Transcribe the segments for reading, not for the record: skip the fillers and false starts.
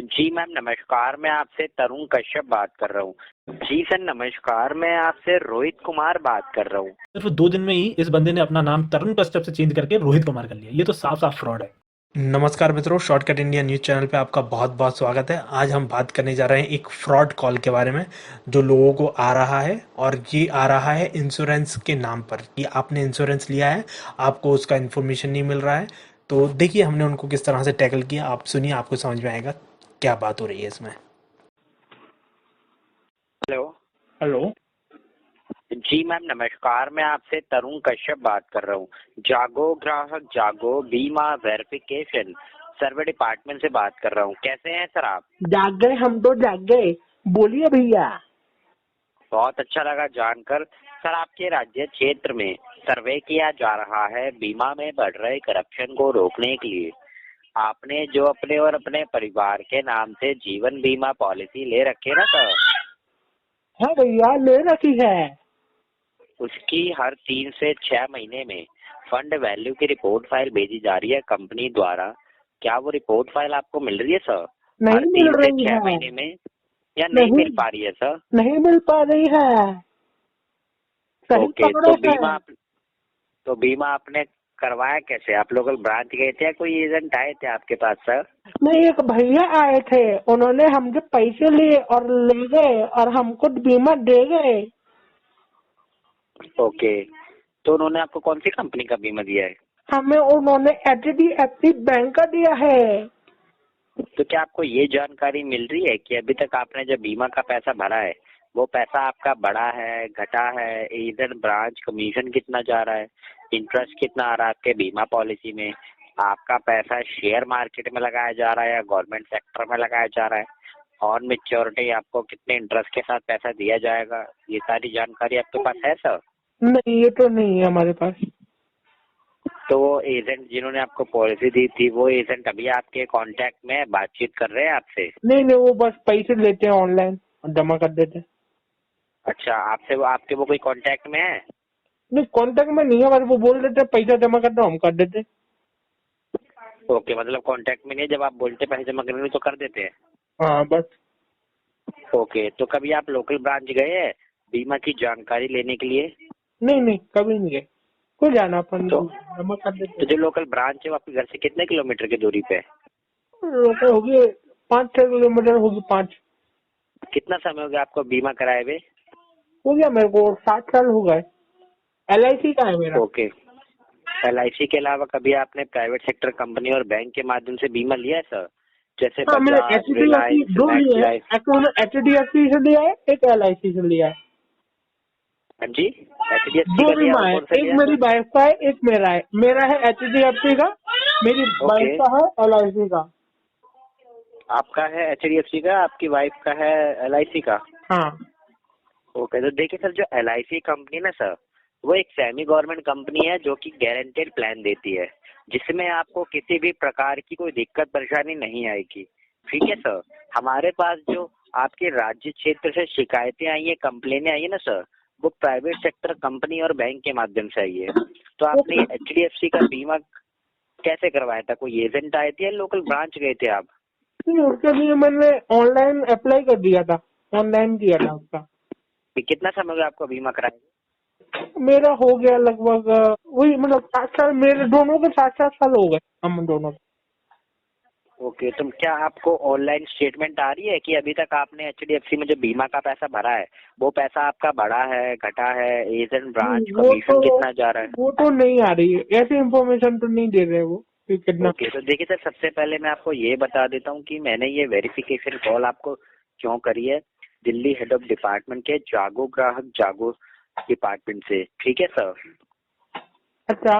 जी ma'am नमस्कार, मैं आपसे तरुण कश्यप बात कर रहा हूँ। जी सर नमस्कार, मैं आपसे रोहित कुमार बात कर रहा हूँ। सिर्फ 2 दिन में ही इस बंदे ने अपना नाम तरुण कश्यप से चेंज करके रोहित कुमार कर लिया। ये तो साफ साफ फ्रॉड है। नमस्कार मित्रों, शॉर्टकट इंडिया न्यूज चैनल पे आपका बहुत बहुत स्वागत है। आज हम बात करने जा रहे हैं एक फ्रॉड कॉल के बारे में जो लोगों को आ रहा है, और ये आ रहा है इंश्योरेंस के नाम पर कि आपने इंश्योरेंस लिया है, आपको उसका इन्फॉर्मेशन नहीं मिल रहा है। तो देखिए हमने उनको किस तरह से टैकल किया, आप सुनिए, आपको समझ में आएगा क्या बात हो रही है इसमें। हेलो। हेलो। जी मैम नमस्कार, मैं आपसे तरुण कश्यप बात कर रहा हूँ। जागो ग्राहक जागो बीमा वेरिफिकेशन सर्वे डिपार्टमेंट से बात कर रहा हूँ। कैसे हैं सर आप? जाग गए, हम तो जाग गए। बोलिए भैया। बहुत अच्छा लगा जानकर। सर आपके राज्य क्षेत्र में सर्वे किया जा रहा है बीमा में बढ़ रहे करप्शन को रोकने के लिए। आपने जो अपने और अपने परिवार के नाम से जीवन बीमा पॉलिसी ले रखे ना सर, हाँ भैया, ले रखी है। उसकी हर 3 से 6 महीने में फंड वैल्यू की रिपोर्ट फाइल भेजी जा रही है कंपनी द्वारा। क्या वो रिपोर्ट फाइल आपको मिल रही है सर? हर नहीं मिल 3 से रही 6 है। महीने में या नहीं नहीं, मिल पा रही है सर? नहीं मिल पा रही है। सही ओके, पकड़े हैं। तो बीमा आपने करवाया कैसे? आप लोकल ब्रांच गए थे या कोई एजेंट आए थे आपके पास सर? नहीं, एक भैया आए थे, उन्होंने हमसे पैसे लिए और ले गए और हमको बीमा दे गए। ओके, तो उन्होंने आपको कौन सी कंपनी का बीमा दिया है? हमें उन्होंने HDFC बैंक का दिया है। तो क्या आपको ये जानकारी मिल रही है कि अभी तक आपने जो बीमा का पैसा भरा है वो पैसा आपका बढ़ा है, घटा है, इधर ब्रांच कमीशन कितना जा रहा है, इंटरेस्ट कितना आ रहा है आपके बीमा पॉलिसी में, आपका पैसा शेयर मार्केट में लगाया जा रहा है या गवर्नमेंट सेक्टर में लगाया जा रहा है, और मैच्योरिटी आपको कितने इंटरेस्ट के साथ पैसा दिया जाएगा, ये सारी जानकारी आपके पास है सर? नहीं, ये तो नहीं है हमारे पास। तो वो एजेंट जिन्होंने आपको पॉलिसी दी थी वो एजेंट अभी आपके कांटेक्ट में बातचीत कर रहे हैं आपसे? नहीं नहीं, वो बस पैसे लेते हैं ऑनलाइन और जमा कर देते हैं। अच्छा, आपसे वो आपके वो कोई कांटेक्ट में है? नहीं, कांटेक्ट में नहीं है, बस वो बोल देते हैं पैसा जमा कर दो, हम कर देते हैं। ओके, मतलब कांटेक्ट में नहीं है, जब आप बोलते पैसे जमा करने तो कर देते हैं? हाँ बस। ओके, तो कभी आप लोकल ब्रांच गए हैं बीमा की जानकारी लेने के लिए? नहीं नहीं, कभी नहीं गए। को जाना अपन तो जमा कर देते तो जो लोकल ब्रांच है वो आपके घर से कितने किलोमीटर की दूरी पे है? हैं। होगी 5-6 किलोमीटर होगी, 5। कितना समय हो गया आपको बीमा कराए हुए? हो गया मेरे को 7 साल हो गए। LIC का है मेरा। ओके, LIC के अलावा कभी आपने प्राइवेट सेक्टर कंपनी और बैंक के माध्यम से बीमा लिया है सर? जैसे हाँ, मैंने बजाज, HDFC रिलायंस, दो मैक्स लिए हैं। लाइफ। एक मैंने HDFC से लिया है, एक LIC से लिया है। हाँ जी, HDFC दो का लिया बीमा और है, कौन सा एक लिया मेरी सर? वाइफ का है, एक मेरा है। मेरा है HDFC का, मेरी वाइफ ओके, का है LIC का। आपका है HDFC का, आपकी वाइफ का है LIC का। हाँ ओके, तो देखिए सर, जो LIC कंपनी ना सर, वो एक सेमी गवर्नमेंट कंपनी है जो कि गारंटेड प्लान देती है, जिसमें आपको किसी भी प्रकार की कोई दिक्कत परेशानी नहीं आएगी। ठीक है सर। हमारे पास जो आपके राज्य क्षेत्र से शिकायतें आई है, कंप्लेनें आई है ना सर, वो प्राइवेट सेक्टर कंपनी और बैंक के माध्यम से आई है। तो आपने ये HDFC का बीमा कैसे करवाया था? कोई एजेंट आए थे या लोकल ब्रांच गए थे आप? नहीं, उसके लिए मैंने ऑनलाइन अप्लाई कर दिया था, ऑनलाइन किया था उसका। कि कितना समय हो गया आपको बीमा कराए? मेरा हो गया लगभग वही, मतलब 7 साल, मेरे दोनों के 7-7 साल हो गए, हम दोनों के। ओके, तो क्या आपको ऑनलाइन स्टेटमेंट आ रही है कि अभी तक आपने HDFC में जो बीमा का पैसा भरा है वो पैसा आपका बढ़ा है, घटा है, एजेंट ब्रांच वो तो कमीशन कितना जा रहा है? वो तो नहीं आ रही है, ऐसी इंफॉर्मेशन तो नहीं दे रहे वो कि कितना। ओके, तो देखिए सर, सबसे पहले मैं आपको ये बता देता हूँ कि मैंने ये वेरिफिकेशन कॉल आपको क्यों करी है। दिल्ली हेड ऑफ डिपार्टमेंट के जागो ग्राहक जागो डिपार्टमेंट से। ठीक है सर। अच्छा।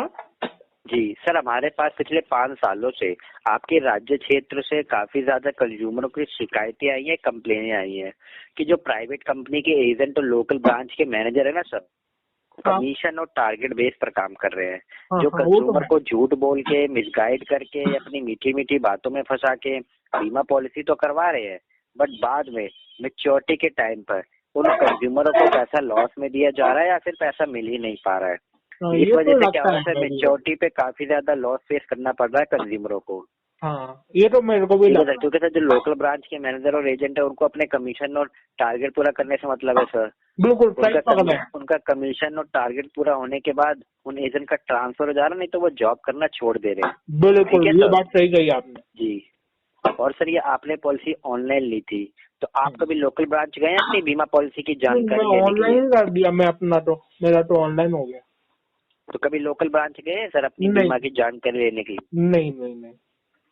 जी सर, हमारे पास पिछले 5 सालों से आपके राज्य क्षेत्र से काफी ज्यादा कंज्यूमरों की शिकायतें आई हैं, कंप्लेनें आई हैं कि जो प्राइवेट कंपनी के एजेंट और लोकल ब्रांच के मैनेजर है ना सर, हाँ कमीशन और टारगेट बेस पर काम कर रहे हैं। हाँ जो हाँ, वो तो कंज्यूमर है। को झूठ बोल के, मिसगाइड करके, अपनी मीठी मीठी बातों में फंसा के बीमा पॉलिसी तो करवा रहे हैं, बट बाद में मैच्योरिटी के टाइम पर उन कंज्यूमरों को पैसा लॉस में दिया जा रहा है या फिर पैसा मिल ही नहीं पा रहा है। हाँ, इस ये वजह तो से क्या हो लगता रहा है है, मुझे। मैच्योरिटी पे काफी ज्यादा लॉस फेस करना पड़ रहा है कंज्यूमरों को। हाँ, ये तो मेरे को भी ठीक है लगा। सर, क्योंकि सर जो लोकल ब्रांच के मैनेजर और एजेंट है उनको अपने कमीशन और टारगेट पूरा करने से मतलब है सर। बिल्कुल सही पकड़े हैं। उनका कमीशन और टारगेट पूरा होने के बाद उन एजेंट का ट्रांसफर हो जा रहा, नहीं तो वो जॉब करना छोड़ दे रहे हैं। ठीक बिल्कुल, है ये सर बात सही कही आपने। जी। और सर ये आपने पॉलिसी ऑनलाइन ली थी, तो आप कभी लोकल ब्रांच गए हैं अपनी बीमा पॉलिसी की नहीं, मैं जानकारी लेने के लिए? ऑनलाइन कर दिया, मैं अपना तो, मेरा तो ऑनलाइन हो गया। तो कभी लोकल ब्रांच गए हैं सर अपनी नहीं बीमा की जानकारी लेने के लिए? नहीं नहीं नहीं।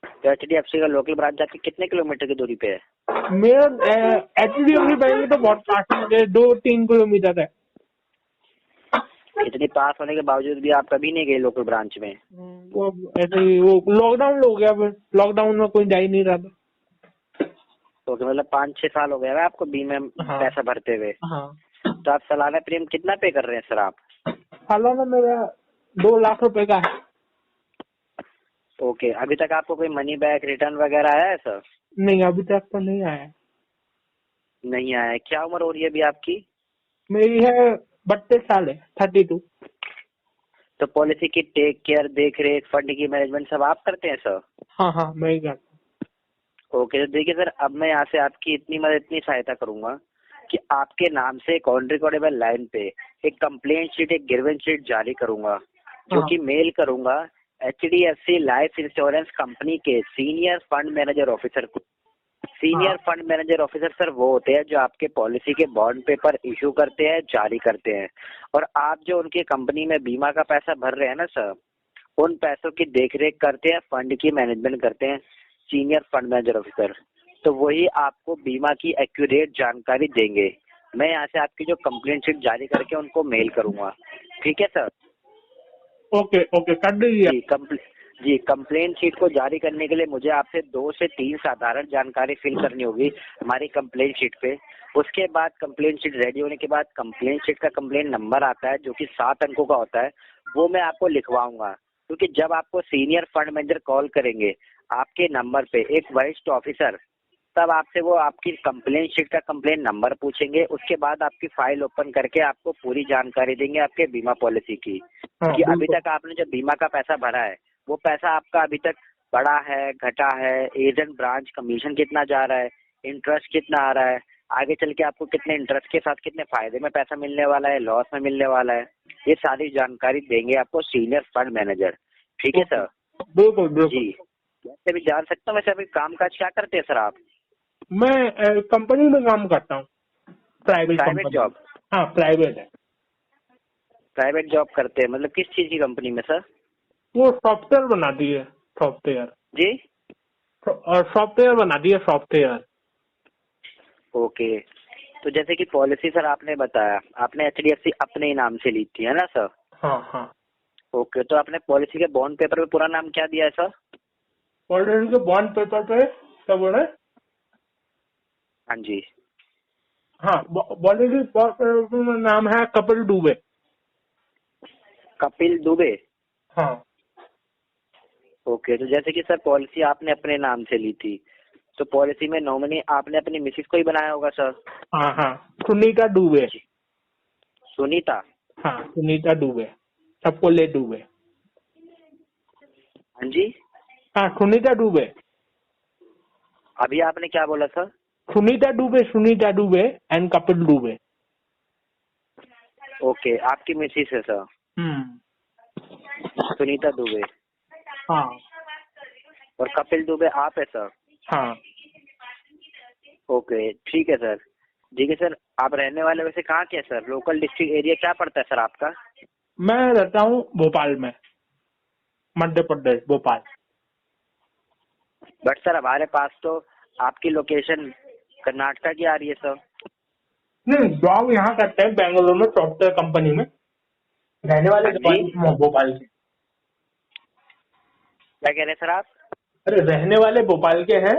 तो HDFC का लोकल ब्रांच आपके कितने किलोमीटर की दूरी पे है? मेरा HDFC बैंक तो बहुत पास है, 2-3 किलोमीटर है। इतनी पास होने के बावजूद भी आप कभी नहीं गए लोकल ब्रांच में? वो ऐसे ही, वो लॉकडाउन हो गया, फिर लॉकडाउन में कोई जा ही नहीं रहा था। तो मतलब 5-6 साल हो गया है आपको बीमे में हाँ। पैसा भरते हुए। हाँ, तो आप सालाना प्रीमियम कितना पे कर रहे हैं सर आप? सालाना मेरा 2 लाख रुपए का है। ओके, अभी तक आपको कोई मनी बैक रिटर्न वगैरह आया है सर? नहीं, अभी तक तो नहीं आया। नहीं आया है। क्या उम्र हो रही है अभी आपकी? मेरी है 32 साल है, 32। तो पॉलिसी की टेक केयर, देख रेख, फंड की मैनेजमेंट सब आप करते हैं सर? हाँ हाँ, मैं ही करता ओके, तो देखिए सर, अब मैं यहाँ से आपकी इतनी मदद, इतनी सहायता करूंगा कि आपके नाम से एक ऑन रिकॉर्डेबल लाइन पे एक कंप्लेंट शीट, एक ग्रीवेंस शीट जारी करूंगा, जो हाँ। कि मेल करूंगा HDFC लाइफ इंश्योरेंस कंपनी के सीनियर फंड मैनेजर ऑफिसर को। Senior fund manager officer sir वो होते हैं जो आपके पॉलिसी के बॉन्ड पेपर इशू करते हैं, जारी करते हैं, और आप जो उनकी कंपनी में बीमा का पैसा भर रहे हैं ना सर, उन पैसों की देखरेख करते हैं, फंड की मैनेजमेंट करते हैं सीनियर फंड मैनेजर ऑफिसर। तो वही आपको बीमा की एक्यूरेट जानकारी देंगे। मैं यहाँ से आपकी जो कंप्लेंट शीट जारी करके उनको मेल करूंगा। ठीक है सर? ओके ओके, कर दीजिए। जी, कंप्लेंट शीट को जारी करने के लिए मुझे आपसे 2 से 3 साधारण जानकारी फिल करनी होगी हमारी कंप्लेंट शीट पे। उसके बाद कंप्लेंट शीट रेडी होने के बाद कंप्लेंट शीट का कंप्लेंट नंबर आता है जो कि 7 अंकों का होता है, वो मैं आपको लिखवाऊंगा। क्योंकि जब आपको सीनियर फंड मैनेजर कॉल करेंगे आपके नंबर पे, एक वरिष्ठ ऑफिसर, तब आपसे वो आपकी कंप्लेंट शीट का कंप्लेंट नंबर पूछेंगे। उसके बाद आपकी फाइल ओपन करके आपको पूरी जानकारी देंगे आपके बीमा पॉलिसी की, हाँ, कि अभी बिल्कुल। तक आपने जो बीमा का पैसा भरा है वो पैसा आपका अभी तक बढ़ा है, घटा है, एजेंट ब्रांच कमीशन कितना जा रहा है, इंटरेस्ट कितना आ रहा है, आगे चल के आपको कितने इंटरेस्ट के साथ कितने फायदे में पैसा मिलने वाला है, लॉस में मिलने वाला है, ये सारी जानकारी देंगे आपको सीनियर फंड मैनेजर। ठीक है सर? बिल्कुल बिल्कुल। जी, वैसे भी जान सकता हूँ, वैसे अभी काम काज क्या करते हैं सर आप? मैं कंपनी में काम करता हूँ, प्राइवेट प्राइवेट कंपनी। जॉब? हाँ, प्राइवेट है। प्राइवेट जॉब करते हैं, मतलब किस चीज की कंपनी में सर? वो सॉफ्टवेयर बनाती है, सॉफ्टवेयर। जी, और सॉफ्टवेयर बनाती है, सॉफ्टवेयर। ओके। तो जैसे कि पॉलिसी सर आपने बताया आपने HDFC अपने ही नाम से ली थी, है ना सर? हाँ हाँ। ओके, तो आपने पॉलिसी के बॉन्ड पेपर में पूरा नाम क्या दिया है सर? ऑलरेडी के बॉन्ड पेपर पे क्या बोले? हाँ जी। हाँ, ऑलरेडी बॉन्ड पेपर में नाम है कपिल दुबे। कपिल दुबे? हाँ ओके, तो जैसे कि सर पॉलिसी आपने अपने नाम से ली थी, तो पॉलिसी में नॉमिनी आपने अपनी मिसेस को ही बनाया होगा सर? हाँ हाँ, सुनीता दुबे। सुनीता? हाँ, सुनीता दुबे, सबको ले दुबे। हाँ जी, हाँ, सुनीता दुबे। अभी आपने क्या बोला sir? Sunita Dubey and Kapil Dubey. Okay, आपकी मिसेस है सर सुनीता दुबे, हाँ और कपिल दुबे आप है सर? हाँ। ओके, ठीक है सर। ठीक है सर, आप रहने वाले वैसे कहाँ के हैं सर? लोकल डिस्ट्रिक्ट एरिया क्या पड़ता है सर आपका? मैं रहता हूँ भोपाल में, मध्य प्रदेश, भोपाल। बट सर हमारे पास तो आपकी लोकेशन कर्नाटका की आ रही है सर। नहीं, जॉब यहाँ करते हैं बेंगलुरु में, सॉफ्टवेयर कंपनी में। रहने वाले हाँ जी, भोपाल के। क्या कह रहे हैं सर आप? अरे, रहने वाले भोपाल के हैं,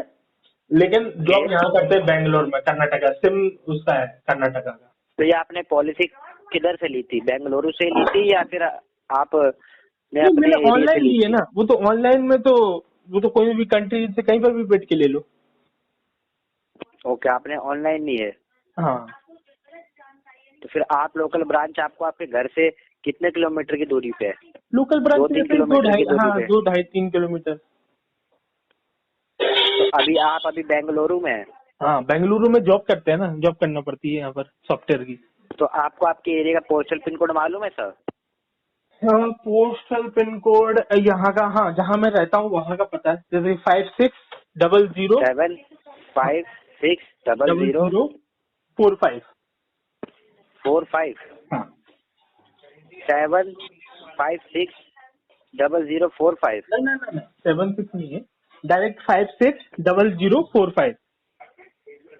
लेकिन जॉब यहाँ करते हैं बेंगलोर में, कर्नाटका। सिम उसका है कर्नाटका का। तो ये आपने पॉलिसी किधर से ली थी? बेंगलुरु से ली थी या फिर आप ने नहीं, अपने मैंने एरिया से ऑनलाइन ली ली है थी? ना। वो तो ऑनलाइन में तो, वो तो कोई भी कंट्री से कहीं पर भी बैठ के ले लो। ओके, आपने ऑनलाइन ली है। हाँ, तो फिर आप लोकल ब्रांच आपको आपके घर से कितने किलोमीटर की दूरी पे है? लोकल ब्रांच 2-3 से दो किलोमीटर ढाई, की दूरी हाँ, पे? 2-2.5-3 किलोमीटर। अभी आप अभी बेंगलुरु में हैं, हाँ, बेंगलुरु में जॉब करते हैं ना, जॉब करना पड़ती है यहाँ पर सॉफ्टवेयर की। तो आपको आपके एरिया का पोस्टल पिन कोड मालूम है सर? हाँ, पोस्टल पिन कोड यहाँ का, हाँ जहाँ मैं रहता हूँ वहाँ का पता है, जैसे 5600 75600 45। 45 हाँ 7560045। नहीं 76 नहीं है, डायरेक्ट 560045।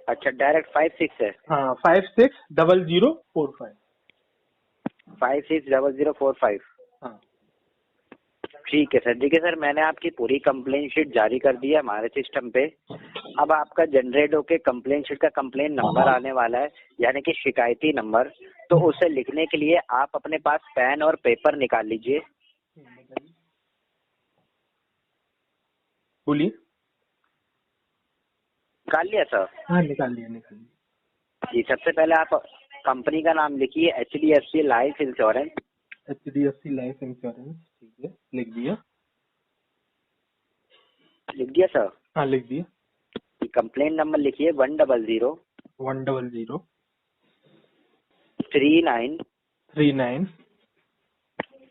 अच्छा, डायरेक्ट 56 है। हाँ 560045। 560045। हाँ ठीक है सर। देखिए सर, मैंने आपकी पूरी कंप्लेन शीट जारी कर दी है हमारे सिस्टम पे। अब आपका जनरेट होके कंप्लेन शीट का कंप्लेन नंबर आने वाला है, यानी कि शिकायती नंबर। तो उसे लिखने के लिए आप अपने पास पेन और पेपर निकाल लीजिए। बोलिए। निकाल लिया सर? हाँ निकाल लिया। जी, सबसे पहले आप कंपनी का नाम लिखिए, HDFC life insurance. HDFC life insurance, ठीक है, लिख दिया। लिख दिया सर? हाँ लिख दिया। कंप्लेन नंबर लिखिए 100 100 39 39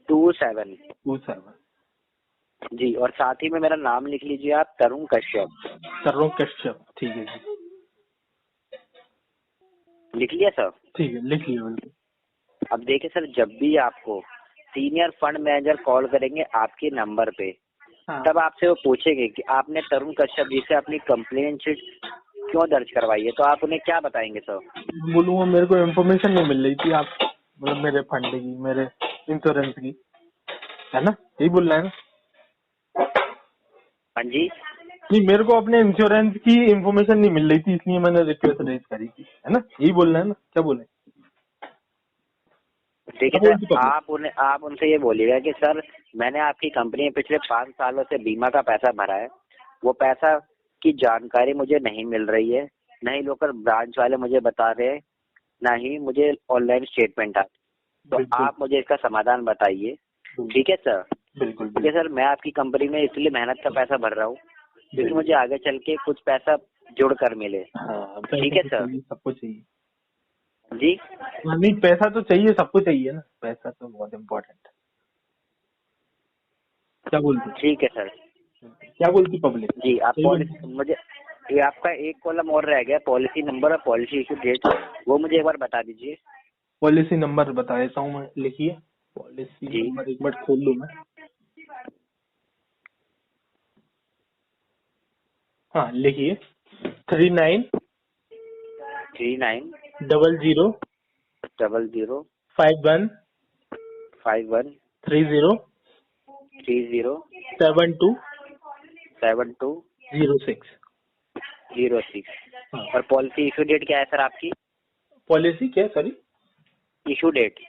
27। 27। जी, और साथ ही में मेरा नाम लिख लीजिए आप, तरुण कश्यप। तरुण कश्यप, ठीक है जी। लिख लिया सर? ठीक है, लिख लिया बिल्कुल। अब देखिए सर, जब भी आपको सीनियर फंड मैनेजर कॉल करेंगे आपके नंबर पे, हाँ तब आपसे वो पूछेंगे कि आपने तरुण कश्यप जी से अपनी कंप्लेन शीट क्यों दर्ज करवाई है, तो आप उन्हें क्या बताएंगे सर? बोलूँगा मेरे को इन्फॉर्मेशन नहीं मिल रही थी, आप मतलब मेरे फंड की, मेरे इंश्योरेंस की, है ना, यही बोल रहा है ना? हाँ जी। नहीं, मेरे को अपने इंश्योरेंस की इन्फॉर्मेशन नहीं मिल रही थी, इसलिए मैंने रिक्वेस्ट रेज करी थी, है ना, यही बोल रहा है ना, क्या बोले? देखिए सर, आप उनसे ये बोलिएगा कि सर, मैंने आपकी कंपनी में पिछले 5 सालों से बीमा का पैसा भरा है, वो पैसा की जानकारी मुझे नहीं मिल रही है, न ही लोकल ब्रांच वाले मुझे बता रहे हैं, ना ही मुझे ऑनलाइन स्टेटमेंट आती। तो आप मुझे इसका समाधान बताइए, ठीक है सर? बिल्कुल ठीक है सर, मैं आपकी कंपनी में इसलिए मेहनत का पैसा भर रहा हूँ क्योंकि मुझे आगे चल के कुछ पैसा जुड़ कर मिले। हाँ, ठीक है सर? सबको चाहिए जी, नहीं, पैसा तो चाहिए, सबको चाहिए ना, पैसा तो बहुत इम्पोर्टेंट है। क्या बोलती, ठीक है सर। क्या बोलती पब्लिक? जी, आप पॉलिसी मुझे, ये आपका एक कॉलम और रह गया, पॉलिसी नंबर और पॉलिसी इशू डेट, वो मुझे एक बार बता दीजिए। पॉलिसी नंबर बता देता हूँ मैं, लिखिए। पॉलिसी नंबर एक बार खोल लूँ मैं। हाँ लिखिए, 39 39 00 00 51 51 30 30 72 72 06। 06। हाँ, और पॉलिसी इशू डेट क्या है सर आपकी? पॉलिसी क्या, sorry? Issue date.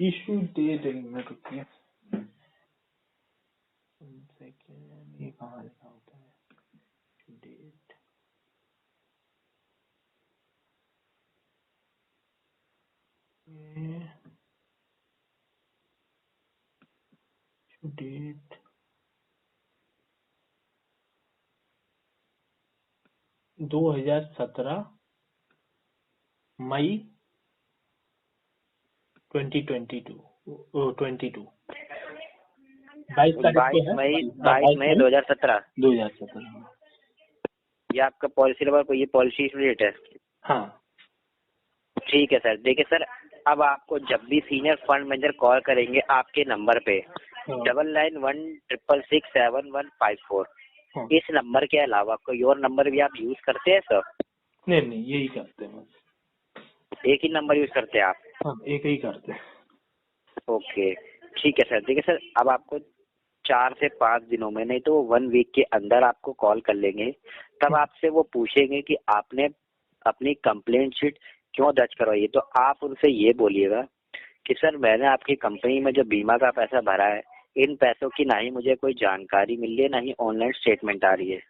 Issue date में रुकिए सेकेंड, ये कहाँ लिखा होता है? डेट, डेट 2017 मई 2022 22 22 तारीख को है। 22 मई 2017। 2017। ये आपका पॉलिसी नंबर, ये पॉलिसी इशू डेट है। हाँ ठीक है सर। देखिए सर, अब आपको जब भी सीनियर फंड मैनेजर कॉल करेंगे आपके नंबर पे, 9916671154, हाँ। इस नंबर के अलावा कोई और नंबर भी आप यूज करते हैं सर? नहीं यही करते हैं बस। एक ही नंबर यूज करते हैं आप? हाँ एक ही करते हैं। ओके, ठीक है सर। देखिए सर, अब आपको 4 से 5 दिनों में, नहीं तो वो 1 वीक के अंदर आपको कॉल कर लेंगे। तब आपसे वो पूछेंगे कि आपने अपनी कंप्लेंट शीट क्यों दर्ज करवाई है। तो आप उनसे ये बोलिएगा कि सर, मैंने आपकी कंपनी में जो बीमा का पैसा भरा है, इन पैसों की ना ही मुझे कोई जानकारी मिल रही है, ना ही ऑनलाइन स्टेटमेंट आ रही है।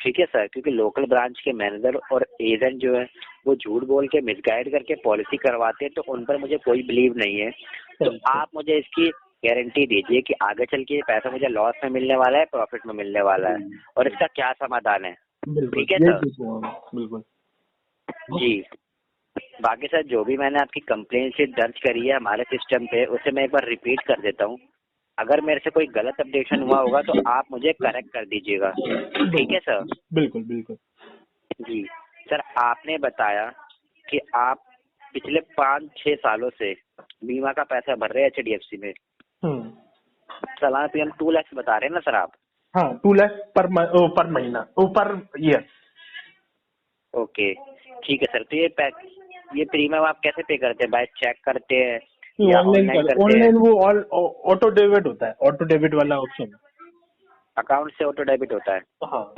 ठीक है सर, क्योंकि लोकल ब्रांच के मैनेजर और एजेंट जो है वो झूठ बोल के मिसगाइड करके पॉलिसी करवाते हैं, तो उन पर मुझे कोई बिलीव नहीं है। तो आप मुझे इसकी गारंटी दीजिए कि आगे चल के ये पैसा मुझे लॉस में मिलने वाला है, प्रॉफिट में मिलने वाला है, और इसका क्या समाधान है। बिल्कुल ठीक है यही सर। पूछूंगा मैं, बिल्कुल। जी। बाकी सर जो भी मैंने आपकी कंप्लेन शीट दर्ज करी है हमारे सिस्टम पे उसे मैं एक बार रिपीट कर देता हूँ। अगर मेरे से कोई गलत अपडेशन हुआ होगा तो आप मुझे करेक्ट कर दीजिएगा। ठीक है सर। बिल्कुल बिल्कुल। जी। सर आपने बताया कि आप पिछले 5-6 सालों से बीमा का पैसा भर रहे हैं HDFC में। हम्म। सालाना प्रीमियम 2 लाख बता रहे हैं ना सर आप? हाँ 2 लाख पर महीना पर ईयर। ओके ठीक है सर। तो ये प्रीमियम आप कैसे पे करते हैं? बाय चेक करते हैं या ऑनलाइन ऑनलाइन कर, करते हैं? ऑनलाइन वो ऑल ऑटो डेबिट होता है, ऑटो डेबिट वाला ऑप्शन। अकाउंट से ऑटो डेबिट होता है? हाँ।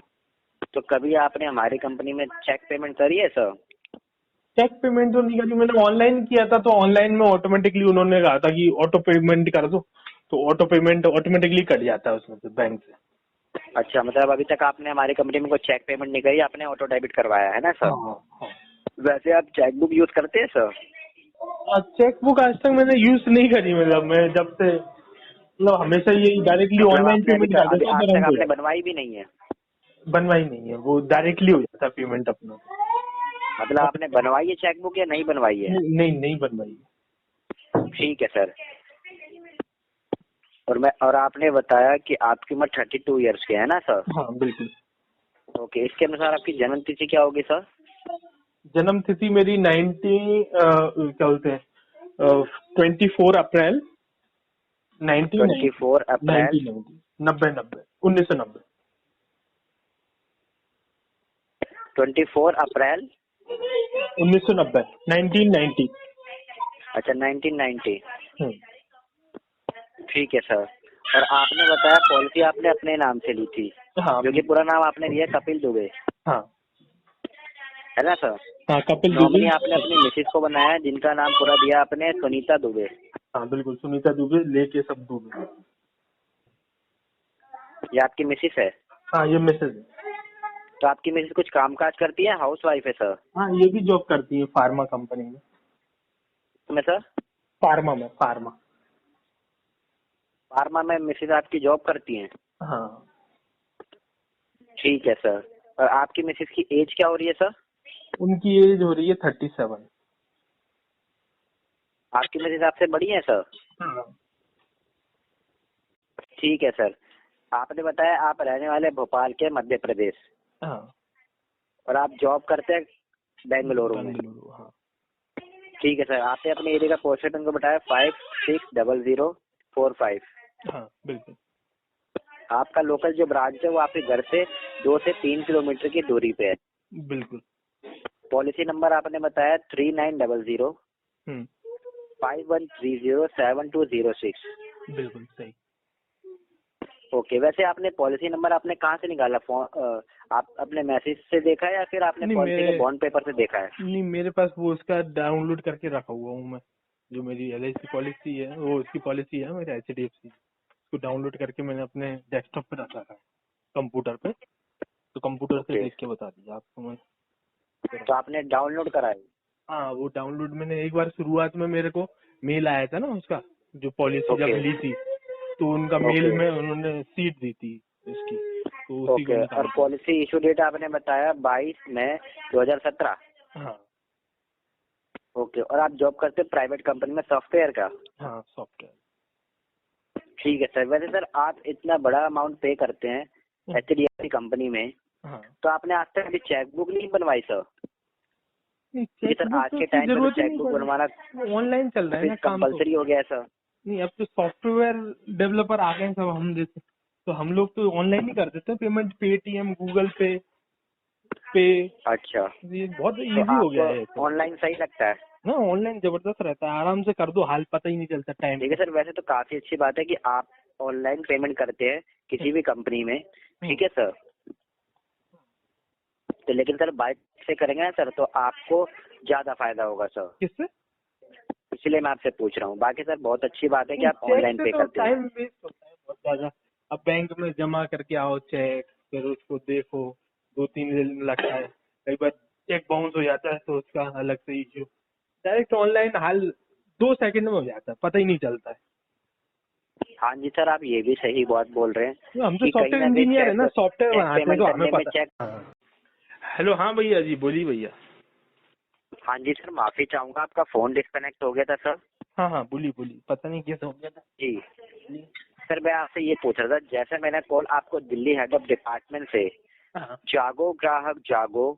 तो कभी आपने हमारी कंपनी में चेक पेमेंट करी है सर? चेक पेमेंट तो नहीं करी मैंने, ऑनलाइन किया था तो ऑनलाइन में ऑटोमेटिकली उन्होंने कहा था कि ऑटो पेमेंट कर दो, तो ऑटो पेमेंट ऑटोमेटिकली कट जाता है उसमें से बैंक से। अच्छा, मतलब अभी तक आपने हमारी कंपनी में कोई चेक पेमेंट नहीं करी, आपने ऑटो डेबिट करवाया है ना सर? हाँ हाँ। वैसे आप चेक बुक यूज करते हैं सर? चेक बुक आज तक मैंने यूज नहीं करी, मतलब मैं जब से, मतलब हमेशा ये डायरेक्टली मतलब ऑनलाइन आपने पेमेंट कर अभी देता आज हूँ तक तुरंत हो आपने जाता बनवाई भी नहीं है? है। बनवाई नहीं है, वो डायरेक्टली हो जाता है पेमेंट अपना। मतलब आपने बनवाई है चेक बुक या नहीं बनवाई है? नहीं नहीं बनवाई है। ठीक है सर। और आपने बताया कि आपकी उम्र 32 ईयर्स की है ना सर? हाँ बिल्कुल। ओके, इसके अनुसार आपकी जन्म तिथि क्या होगी सर? जन्म तिथि मेरी क्या बोलते हैं 24 अप्रैल 24 अप्रैल 1990। 24 अप्रैल 1990 1990। अच्छा 1990। हम्म। ठीक है सर। और आपने बताया पॉलिसी आपने अपने नाम से ली थी, हाँ जो कि पूरा नाम आपने लिया कपिल दुबे, हाँ है ना सर? हाँ कपिल दुबे। नॉमिनी आपने अपनी मिसेज को बनाया है, जिनका नाम पूरा दिया आपने सुनीता दुबे। हाँ बिल्कुल, सुनीता दुबे लेके सब दुबे। ये आपकी मिसेज है? हाँ ये मैसेज है। तो आपकी मिसेज कुछ काम काज करती है, हाउस वाइफ है सर? हाँ ये भी जॉब करती है फार्मा कंपनी में। में सर? फार्मा में, फार्मा। फार्मा में मिसेज आपकी जॉब करती हैं? हाँ। ठीक है सर। और आपकी मिसेज की एज क्या हो रही है सर? उनकी एज हो रही है 37। आपकी मिसेज आपसे बड़ी है सर? हाँ। ठीक है सर। आपने बताया आप रहने वाले भोपाल के मध्य प्रदेश, हाँ और आप जॉब करते हैं बेंगलुरु में। बेंगलुरु। हाँ ठीक है सर। आपने अपने एरिया का पोस्टल उनको बताया 560045। हाँ बिल्कुल। आपका लोकल जो ब्रांच है वो आपके घर से 2 से 3 किलोमीटर की दूरी पे है। बिल्कुल। पॉलिसी नंबर आपने बताया 3900 हम्म। 51307206। बिल्कुल सही। ओके, वैसे आपने पॉलिसी नंबर आपने कहाँ से निकाला? आप अपने मैसेज से देखा है या फिर आपने नहीं पॉलिसी के मेरे बॉन्ड पेपर से देखा है? नहीं मेरे पास वो उसका डाउनलोड करके रखा हुआ हूँ मैं, जो मेरी LIC पॉलिसी है वो उसकी पॉलिसी है मेरे HDFC, उसको डाउनलोड करके मैंने अपने डेस्कटॉप पे रखा है, कंप्यूटर पे। तो कंप्यूटर से ओके, देख के बता दिया आपको मैं। तो आपने डाउनलोड करा है? हाँ वो डाउनलोड मैंने एक बार शुरुआत में, मेरे को मेल आया था ना उसका, जो पॉलिसी जब ओके ली थी तो उनका मेल ओके में उन्होंने सीट दी थी इसकी, तो उसी को ओके। निकाल और दिया। पॉलिसी इशू डेट आपने बताया 22 मई 2017। हाँ ओके। और आप जॉब करते हैं प्राइवेट कंपनी में सॉफ्टवेयर का? हाँ सॉफ्टवेयर। ठीक है सर। वैसे सर आप इतना बड़ा अमाउंट पे करते हैं HDFC कंपनी में, हाँ तो आपने आज तक अभी चेक बुक नहीं बनवाई सर? क्योंकि चेक सर बुक आज तो के की टाइम पे तो जरूरत ही चेक नहीं बुक पड़ी, बनवाना ऑनलाइन चल रहा है ना काम तो। कंपलसरी हो गया है सर। नहीं अब तो सॉफ्टवेयर डेवलपर आ गए हैं सब, हम जैसे तो हम लोग तो ऑनलाइन ही कर देते हैं पेमेंट, पेटीएम, गूगल पे। अच्छा, ये बहुत तो इजी हो गया है आपको तो। ऑनलाइन सही लगता है? ना ऑनलाइन जबरदस्त रहता है, आराम से कर दो, हाल पता ही नहीं चलता टाइम ठीक का। है सर। वैसे तो काफी अच्छी बात है कि आप ऑनलाइन पेमेंट करते हैं किसी भी कंपनी में। ठीक है सर। तो लेकिन सर बाइक से करेंगे ना सर तो आपको ज्यादा फायदा होगा सर, किससे? इसलिए मैं आपसे पूछ रहा हूँ। बाकी सर बहुत अच्छी बात है कि आप चेक ऑनलाइन से पे तो करते हैं। टाइम वेस्ट होता है बहुत ज्यादा। अब बैंक में जमा करके आओ चेक, फिर उसको देखो, 2-3 दिन लगता है, कई बार चेक बाउंस हो जाता है तो उसका अलग से इश्यू। डायरेक्ट ऑनलाइन हाल 2 सेकंड में हो जाता है, पता ही नहीं चलता है। हाँ जी सर, आप ये भी सही बात बोल रहे हैं तो हम तो कि कहीं सॉफ्टवेयर ना कहीं इंजीनियर है ना, सॉफ्टवेयर चेक बनाते हैं पेमेंट तो हमें करने में पता। चेक हाँ हेलो, हाँ भैया जी, बोलिए भैया। हाँ जी सर, माफी चाहूंगा, आपका फोन डिस्कनेक्ट हो गया था सर। हाँ हाँ, बोलिए बोलिए, पता नहीं कैसे हो गया था। जी सर, मैं आपसे ये पूछ रहा था, जैसे मैंने कॉल आपको दिल्ली हेड ऑफ डिपार्टमेंट से हाँ जागो ग्राहक जागो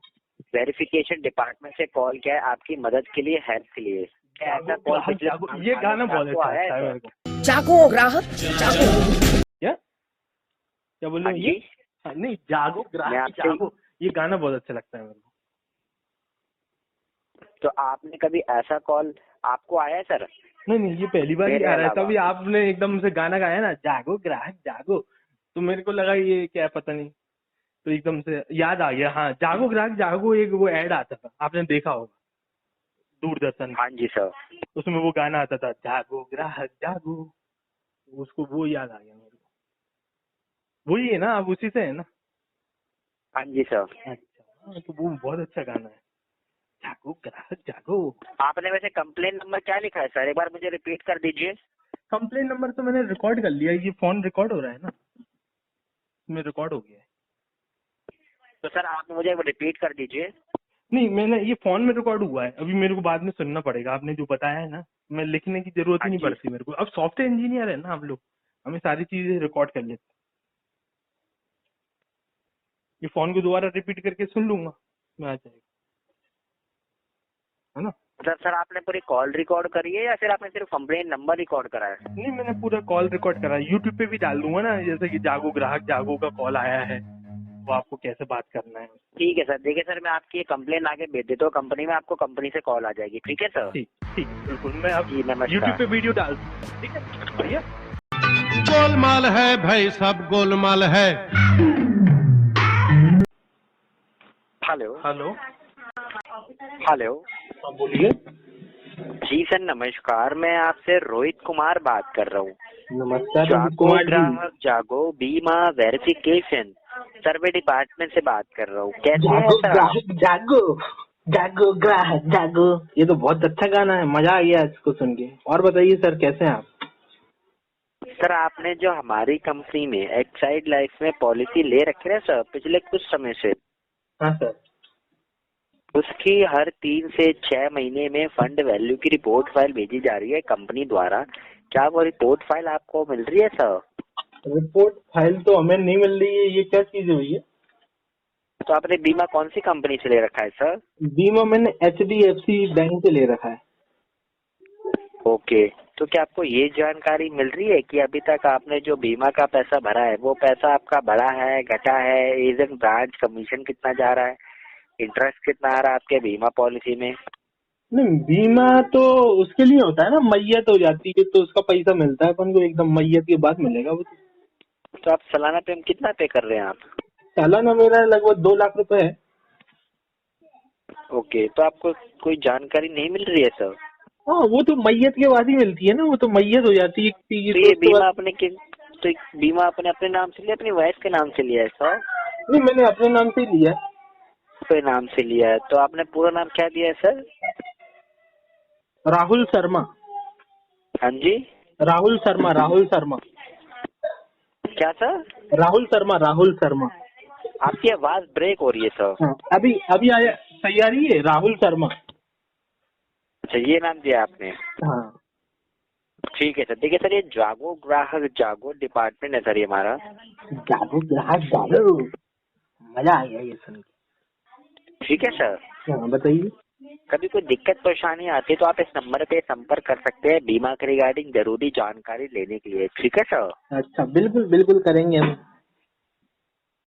वेरिफिकेशन डिपार्टमेंट से कॉल किया है आपकी मदद के लिए, हेल्प के लिए। क्या ऐसा जागो कॉल ग्राहक पिछले जागो, 5 ये सालों गाना में बहुत आपको अच्छा आया है लगता है सर? मेरे को। जागो ग्राहक जागो। क्या क्या बोल हाँ रहे हो ये? जी, हाँ, नहीं, जागो मैं ग्राहक आपसे, जागो, ये गाना बहुत अच्छा लगता है मेरे को। तो आपने कभी ऐसा कॉल आपको आया है सर नहीं नहीं, ये पहली बार ही मेरे आ रहा है, अलावा? तभी आपने एकदम से गाना गाया ना, जागो ग्राहक जागो, तो मेरे को लगा ये क्या है, पता नहीं, तो एकदम से याद आ गया। हाँ, जागो ग्राहक जागो, एक वो ऐड आता था, आपने देखा होगा दूरदर्शन हाँ जी सर। पे, उसमें वो गाना आता था, जागो ग्राहक जागो, उसको वो याद आ गया मेरे को। वही है ना, आप उसी से है ना? हाँ जी सर। अच्छा, हाँ, तो वो बहुत अच्छा गाना है, जागो ग्राहक जागो। आपने वैसे कंप्लेन नंबर क्या लिखा है सर, एक बार मुझे रिपीट कर दीजिए। कंप्लेन नंबर तो मैंने रिकॉर्ड कर लिया, ये फोन रिकॉर्ड हो रहा है ना, इसमें रिकॉर्ड हो गया है। तो सर आप मुझे रिपीट कर दीजिए। नहीं, मैंने ये फोन में रिकॉर्ड हुआ है, अभी मेरे को बाद में सुनना पड़ेगा, आपने जो बताया है ना, मैं लिखने की जरूरत हाँ ही नहीं जी, पड़ती मेरे को, अब सॉफ्टवेयर इंजीनियर है ना हम लोग, हमें सारी चीजें रिकॉर्ड कर लेते। ये फोन को दोबारा रिपीट करके सुन लूंगा, मैं आ जाएगा, है ना? मतलब सर आपने पूरी कॉल रिकॉर्ड करी है या फिर आपने सिर्फ कंप्लेन नंबर रिकॉर्ड करा है? नहीं, मैंने पूरा कॉल रिकॉर्ड करा है, यूट्यूब पे भी डाल दूंगा ना, जैसे कि जागो ग्राहक जागो का कॉल आया है, वो आपको कैसे बात करना है। ठीक है सर, देखिए सर, मैं आपकी ये कंप्लेन आगे भेज देता हूँ कंपनी में, आपको कंपनी से कॉल आ जाएगी, ठीक है सर? ठीक ठीक है, बिल्कुल, मैं अब जी नमस्कार। यूट्यूब पे वीडियो डाल दूंगा, ठीक है भैया। गोलमाल है भाई, सब गोलमाल है। Hello hello, hello. हाँ बोलिए। जी सर नमस्कार, मैं आपसे रोहित कुमार बात कर रहा हूँ। नमस्कार रोहित जागो कुमार जी। ग्राहक जागो बीमा वेरिफिकेशन सर्वे डिपार्टमेंट से बात कर रहा हूँ। कैसे हैं जागो सर आप? ग्राहक जागो, जागो ग्राहक जागो, ये तो बहुत अच्छा गाना है, मजा आ गया इसको सुन के। और बताइए सर, कैसे हैं आप? सर आपने जो हमारी कंपनी में एक्साइड लाइफ में पॉलिसी ले रखी है सर पिछले कुछ समय से, हाँ सर। उसकी हर 3 से 6 महीने में फंड वैल्यू की रिपोर्ट फाइल भेजी जा रही है कंपनी द्वारा। क्या वो रिपोर्ट फाइल आपको मिल रही है सर? रिपोर्ट फाइल तो हमें नहीं मिल रही है, ये क्या चीज है भैया? तो आपने बीमा कौन सी कंपनी से ले रखा है सर? बीमा मैंने HDFC बैंक से ले रखा है। ओके, तो क्या आपको ये जानकारी मिल रही है कि अभी तक आपने जो बीमा का पैसा भरा है वो पैसा आपका बढ़ा है, घटा है, एजेंट ब्रांच कमीशन कितना जा रहा है, इंटरेस्ट कितना आ रहा है आपके बीमा पॉलिसी में? नहीं, बीमा तो उसके लिए होता है ना, मैयत हो जाती है तो उसका पैसा मिलता है अपन को, एकदम मैयत के बाद मिलेगा वो तो आप सालाना पे कितना पे कर रहे हैं आप? सालाना मेरा लगभग 2 लाख रुपए है। ओके, तो आपको कोई जानकारी नहीं मिल रही है सर? हाँ, वो तो मैयत के बाद ही मिलती है ना, वो तो मैयत हो जाती है तो तो ये उसके बाद। तो बीमा आपने अपने नाम से लिया, अपनी वाइफ के नाम से लिया है सर? नहीं, मैंने अपने नाम से ही लिया। अपने नाम से लिया है, तो आपने पूरा नाम क्या दिया है सर? राहुल शर्मा। हाँ जी, राहुल शर्मा, राहुल शर्मा, क्या सर? राहुल शर्मा, राहुल शर्मा। आपकी आवाज ब्रेक हो रही है सर। हाँ, अभी अभी आया, सही आ रही है, राहुल शर्मा। अच्छा, ये नाम दिया आपने? हाँ। ठीक है सर। देखिए सर, ये जागो ग्राहक जागो डिपार्टमेंट है सर ये हमारा। जागो ग्राहक जागो, मजा आ गया ये सुन के। ठीक है सर। हाँ, बताइए। कभी कोई दिक्कत परेशानी आती है तो आप इस नंबर पे संपर्क कर सकते हैं बीमा के रिगार्डिंग जरूरी जानकारी लेने के लिए, ठीक है सर? अच्छा, बिल्कुल बिल्कुल करेंगे हम।